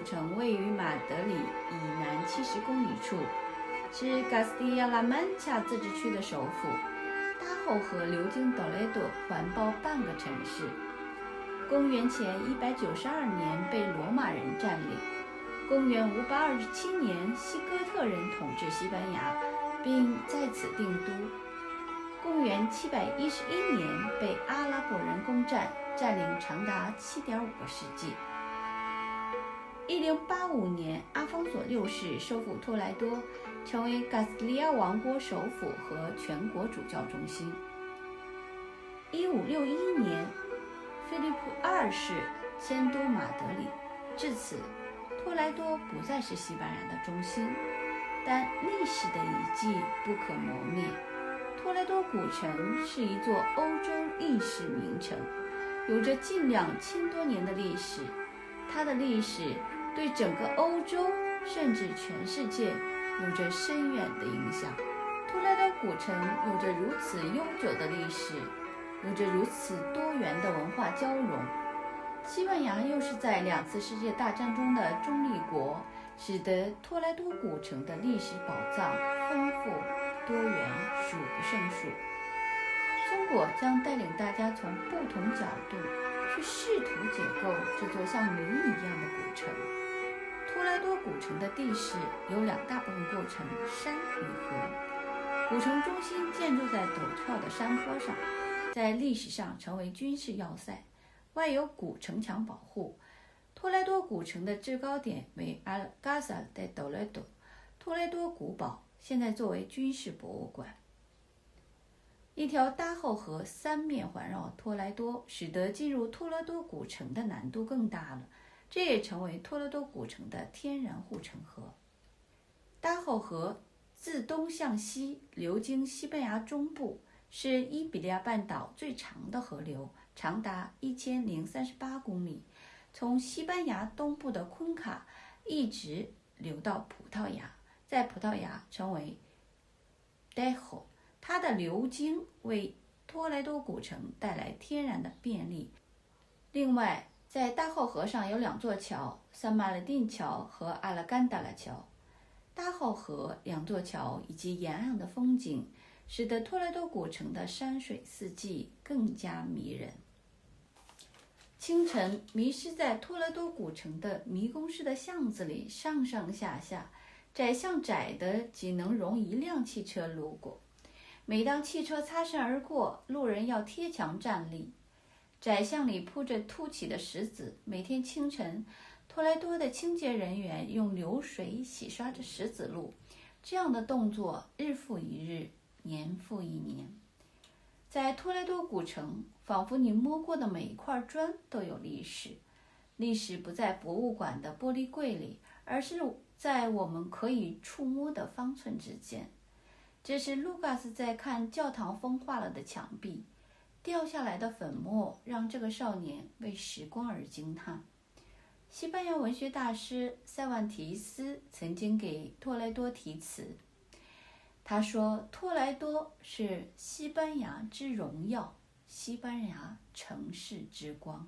城位于马德里以南70公里处，是加斯蒂亚拉曼恰自治区的首府。大后河流经多雷多，环抱半个城市。公元前192年被罗马人占领。公元527年，西哥特人统治西班牙，并在此定都。公元711年被阿拉伯人攻占，占领长达7.5个世纪。1085年，阿方索六世收复托莱多，成为加斯利亚王国首府和全国主教中心。1561年，菲利普2世迁都马德里，至此，托莱多不再是西班牙的中心，但历史的遗迹不可磨灭。托莱多古城是一座欧洲历史名城，有着近2000多年的历史。它的历史对整个欧洲甚至全世界有着深远的影响。托莱多古城有着如此悠久的历史，有着如此多元的文化交融。西班牙又是在2次世界大战中的中立国，使得托莱多古城的历史宝藏丰富多元，数不胜数。松果将带领大家从不同角度去试图解构这座像谜一样的古城。托莱多古城的地势由2大部分构成，山与河。古城中心建筑在陡峭的山坡上，在历史上成为军事要塞，外有古城墙保护。托莱多古城的制高点为 Alcázar de Toledo 托莱多古堡，现在作为军事博物馆。一条大后河3面环绕托莱多，使得进入托勒多古城的难度更大了，这也成为托勒多古城的天然护城河。大后河自东向西流经西班牙中部，是伊比利亚半岛最长的河流，长达1038公里，从西班牙东部的昆卡一直流到葡萄牙，在葡萄牙称为 Dejo。它的流经为托莱多古城带来天然的便利。另外，在大后河上有2座桥，萨马勒丁桥和阿拉甘达拉桥。大后河2座桥以及沿岸的风景，使得托莱多古城的山水四季更加迷人。清晨，迷失在托莱多古城的迷宫式的巷子里，上上下下，窄巷窄的仅能容1辆汽车路过。每当汽车擦身而过，路人要贴墙站立。窄巷里铺着凸起的石子，每天清晨，托莱多的清洁人员用流水洗刷着石子路，这样的动作日复一日，年复一年。在托莱多古城，仿佛你摸过的每一块砖都有历史。历史不在博物馆的玻璃柜里，而是在我们可以触摸的方寸之间。这是卢卡斯在看教堂风化了的墙壁，掉下来的粉末让这个少年为时光而惊叹。西班牙文学大师塞万提斯曾经给托莱多题词，他说：“托莱多是西班牙之荣耀，西班牙城市之光。”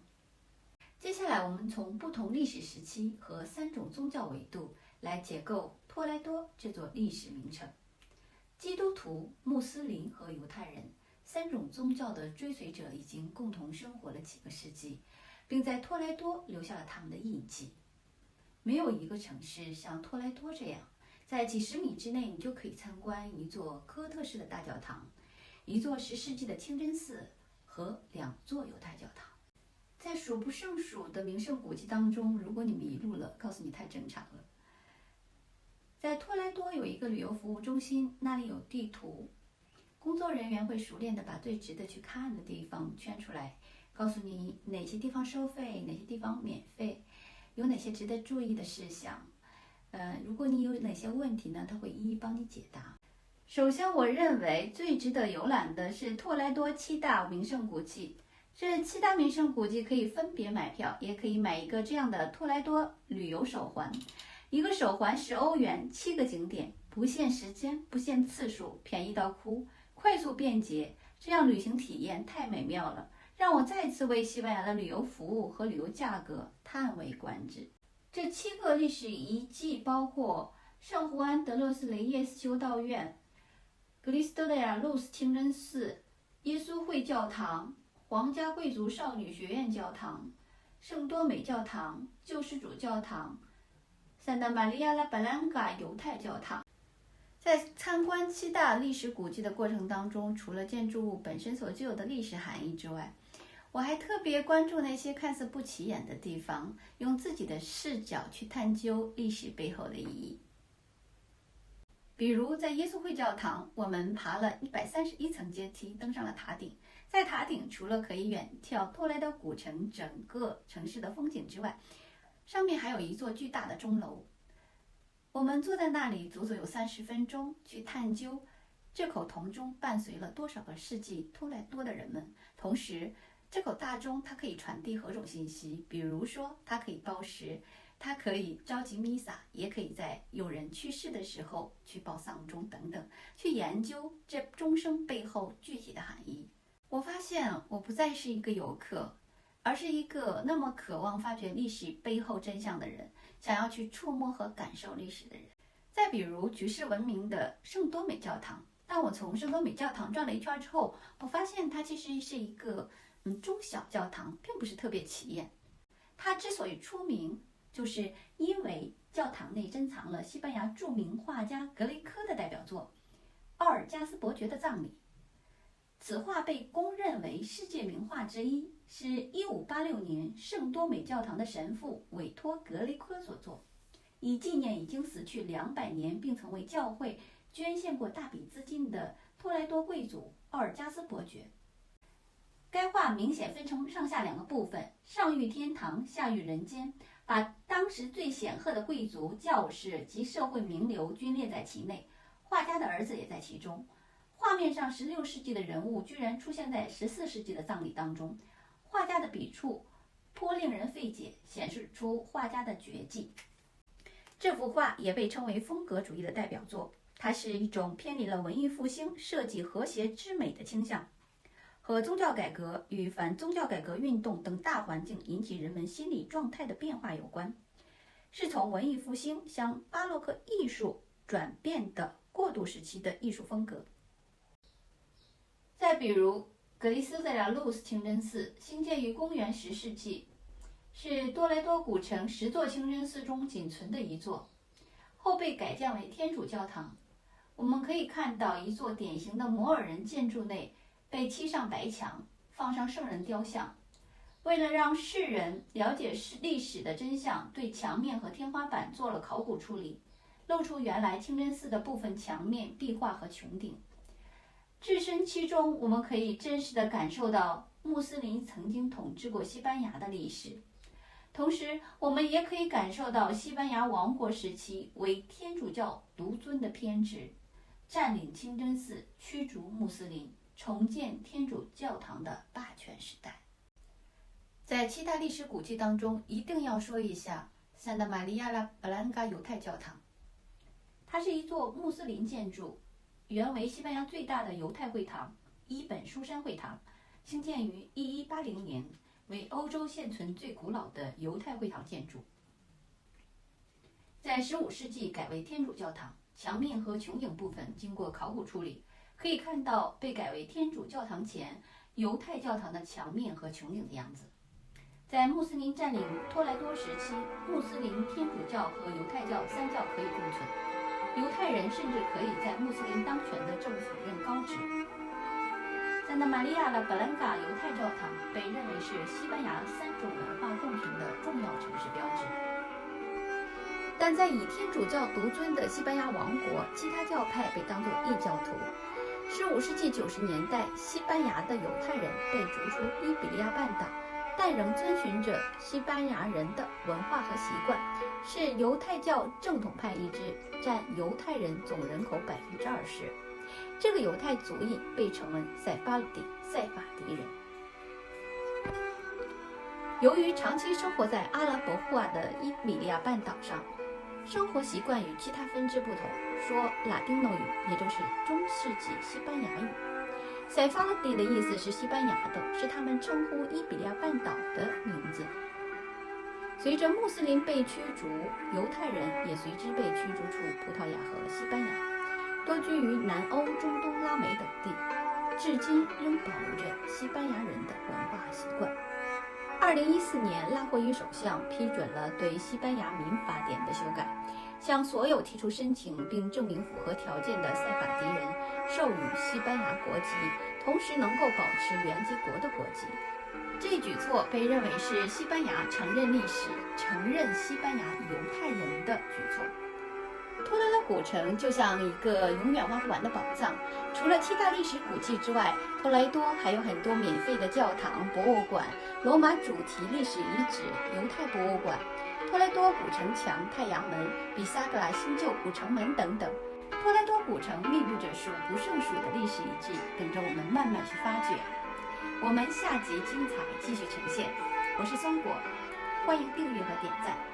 接下来，我们从不同历史时期和3种宗教维度来解构托莱多这座历史名城。基督徒、穆斯林和犹太人3种宗教的追随者已经共同生活了几个世纪，并在托莱多留下了他们的印记。没有一个城市像托莱多这样，在几十米之内你就可以参观一座哥特式的大教堂，一座10世纪的清真寺和2座犹太教堂。在数不胜数的名胜古迹当中，如果你迷路了，告诉你太正常了。在托莱多有一个旅游服务中心，那里有地图，工作人员会熟练地把最值得去看的地方圈出来，告诉你哪些地方收费，哪些地方免费，有哪些值得注意的事项。如果你有哪些问题呢，他会一一帮你解答。首先，我认为最值得游览的是托莱多7大名胜古迹。这7大名胜古迹可以分别买票，也可以买一个这样的托莱多旅游手环。一个手环10欧元，7个景点，不限时间，不限次数，便宜到哭，快速便捷，这样旅行体验太美妙了，让我再次为西班牙的旅游服务和旅游价格叹为观止。这7个历史遗迹包括圣胡安·德勒斯雷耶斯修道院、格里斯多亚路斯清真寺、耶稣会教堂、皇家贵族少女学院教堂、圣多美教堂、救世主教堂、Santa Maria la Blanca 犹太教堂。在参观7大历史古迹的过程当中，除了建筑物本身所具有的历史含义之外，我还特别关注那些看似不起眼的地方，用自己的视角去探究历史背后的意义。比如在耶稣会教堂，我们爬了131层阶梯，登上了塔顶。在塔顶，除了可以远眺托莱多古城整个城市的风景之外，上面还有一座巨大的钟楼。我们坐在那里足足有30分钟，去探究这口铜钟伴随了多少个世纪托莱多的人们。同时，这口大钟它可以传递何种信息？比如说，它可以报时，它可以召集弥撒，也可以在有人去世的时候去报丧钟等等，去研究这钟声背后具体的含义。我发现我不再是一个游客，而是一个那么渴望发掘历史背后真相的人，想要去触摸和感受历史的人。再比如举世闻名的圣多美教堂，当我从圣多美教堂转了一圈之后，我发现它其实是一个中小教堂，并不是特别起眼。它之所以出名，就是因为教堂内珍藏了西班牙著名画家格雷科的代表作《奥尔加斯伯爵的葬礼》。此画被公认为世界名画之一，是1586年圣多美教堂的神父委托格雷科所作，以纪念已经死去200年并曾为教会捐献过大笔资金的托莱多贵族奥尔加斯伯爵。该画明显分成上下2个部分，上喻天堂，下喻人间，把当时最显赫的贵族、教士及社会名流均列在其内，画家的儿子也在其中。画面上16世纪的人物居然出现在14世纪的葬礼当中，画家的笔触颇令人费解，显示出画家的绝技。这幅画也被称为风格主义的代表作，它是一种偏离了文艺复兴设计和谐之美的倾向，和宗教改革与反宗教改革运动等大环境引起人们心理状态的变化有关，是从文艺复兴向巴洛克艺术转变的过渡时期的艺术风格。再比如格里斯德亚路斯清真寺，兴建于公元10世纪，是多莱多古城10座清真寺中仅存的一座，后被改建为天主教堂。我们可以看到一座典型的摩尔人建筑内被漆上白墙，放上圣人雕像。为了让世人了解历史的真相，对墙面和天花板做了考古处理，露出原来清真寺的部分墙面、壁画和穹顶。置身其中，我们可以真实地感受到穆斯林曾经统治过西班牙的历史，同时我们也可以感受到西班牙王国时期为天主教独尊的偏执，占领清真寺、驱逐穆斯林、重建天主教堂的霸权时代。在7大历史古迹当中，一定要说一下 Santa Maria la Blanca 犹太教堂。它是一座穆斯林建筑，原为西班牙最大的犹太会堂——伊本舒山会堂，兴建于1180年，为欧洲现存最古老的犹太会堂建筑。在15世纪改为天主教堂，墙面和穹顶部分经过考古处理，可以看到被改为天主教堂前犹太教堂的墙面和穹顶的样子。在穆斯林占领托莱多时期，穆斯林、天主教和犹太教3教可以共存，犹太人甚至可以在穆斯林当权的政府任高职。Santa Maria la Blanca 犹太教堂被认为是西班牙3种文化共存的重要城市标志。但在以天主教独尊的西班牙王国，其他教派被当作异教徒。15世纪90年代，西班牙的犹太人被逐出伊比利亚半岛，但仍遵循着西班牙人的文化和习惯，是犹太教正统派一支，占犹太人总人口20%。这个犹太族裔被称为塞法迪人。由于长期生活在阿拉伯化的伊比利亚半岛上，生活习惯与其他分支不同，说拉丁诺语，也就是中世纪西班牙语。塞法拉底的意思是西班牙的，是他们称呼伊比利亚半岛的名字。随着穆斯林被驱逐，犹太人也随之被驱逐出葡萄牙和西班牙，多居于南欧、中东、拉美等地，至今仍保留着西班牙人的文化和习惯。2014年，拉霍伊首相批准了对西班牙民法典的修改，向所有提出申请并证明符合条件的塞法迪人授予西班牙国籍，同时能够保持原籍国的国籍。这一举措被认为是西班牙承认历史、承认西班牙犹太人的举措。托雷多古城就像一个永远挖不完的宝藏，除了7大历史古迹之外，托莱多还有很多免费的教堂、博物馆、罗马主题历史遗址、犹太博物馆、托莱多古城墙、太阳门、比萨格拉新旧古城门等等。托莱多古城密布着数不胜数的历史遗迹，等着我们慢慢去发掘。我们下集精彩继续呈现。我是松果，欢迎订阅和点赞。